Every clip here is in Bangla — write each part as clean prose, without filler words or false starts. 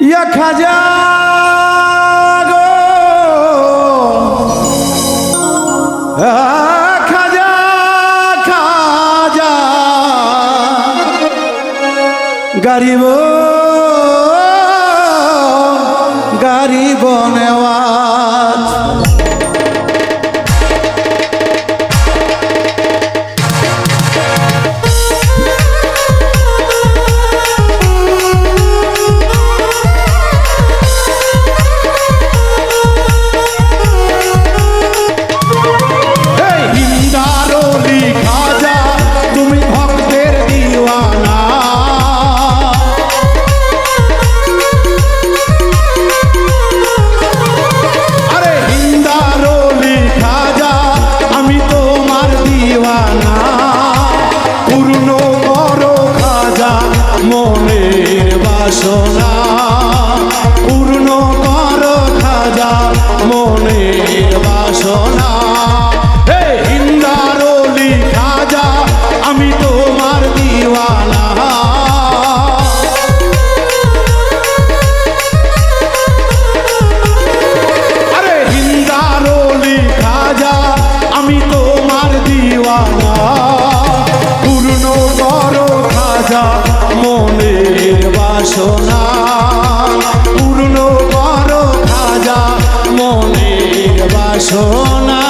ইয়া খাজা গো খাজা খাজা গরিব গরিব নেওয়াজ মনের বাসনা পূর্ণ কর খাজা মনের বাসনা হে হিন্দার ওলি খাজা আমি তোমার দিওয়ানা আরে হিন্দার ওলি খাজা আমি তোমার দিওয়ানা পূর্ণ কর খাজা মনের বাসনা পূর্ণ কর খাজা মনের বাসনা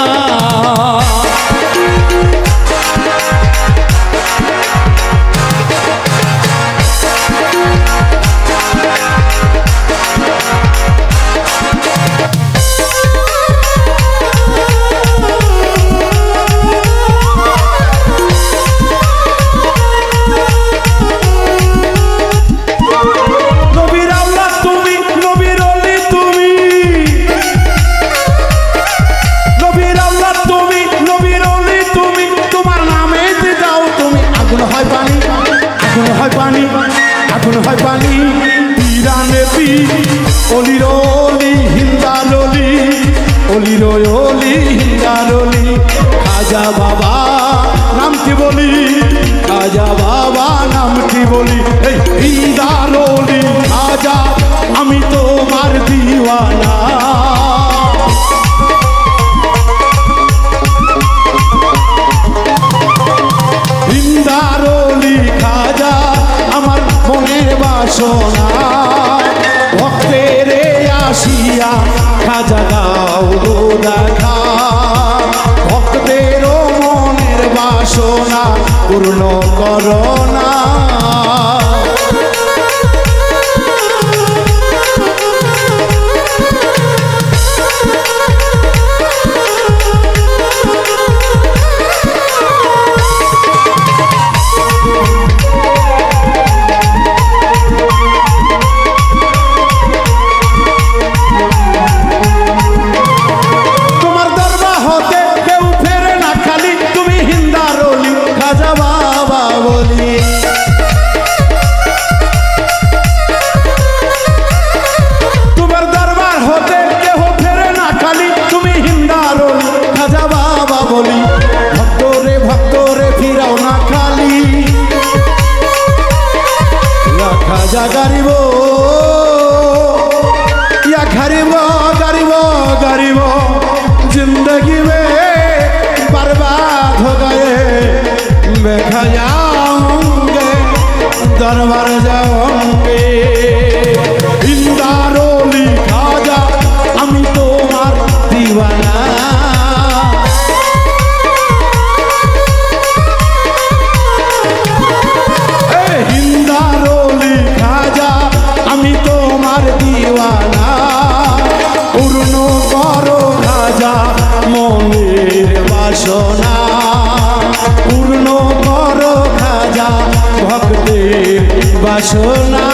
আগুন হয় পানি পিরানে পি অলির অলি হিন্দার অলি অলির অলি হিন্দার অলি খাজা বাবা নামটি বলি খাজা বাবা নামটি বলি এই হিন্দার অলি খাজা আমি তোমার দিওয়ানা হিন্দার অলি খাজা আমার মনের বাসনা ভক্তের আসিয়া খাজা দাও গো দেখা ভক্তের মনের বাসনা পূর্ণ করোনা গরিব या गरीब गरीब गरीब जिंदगी में बर्बाद हो गए मैं जाऊंगे दरबार जाऊंगे हिंदार ओली खाजा আমি তোমার দিওয়ানা দিওয়ানা পূর্ণ করো খাজা মনের বাসনা পূর্ণ করো খাজা ভক্তের বাসনা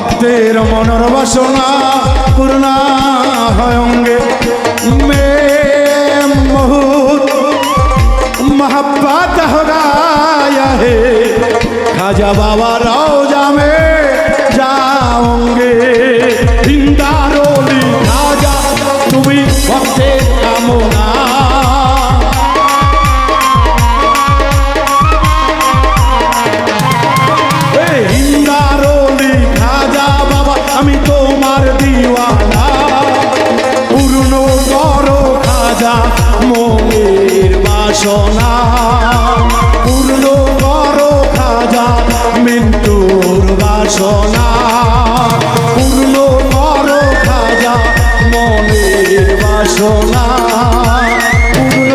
ভক্তের মনের বাসনা পূর্ণা হয় অঙ্গে মে বহুত मोहब्बत हो गया है खाजा बाबा रौजा में जाओगे हिंदारोली खाजा तुम्हें भक्ते कामना हिंदारोली खाजा बाबा हमी तोमार दीवाना पूर्ण करो खाजा मोमेर বাসনা পূর্ণ করো খাজা মৃত্যুর বাসনা পূর্ণ করো খাজা মনের বাসনা পূর্ণ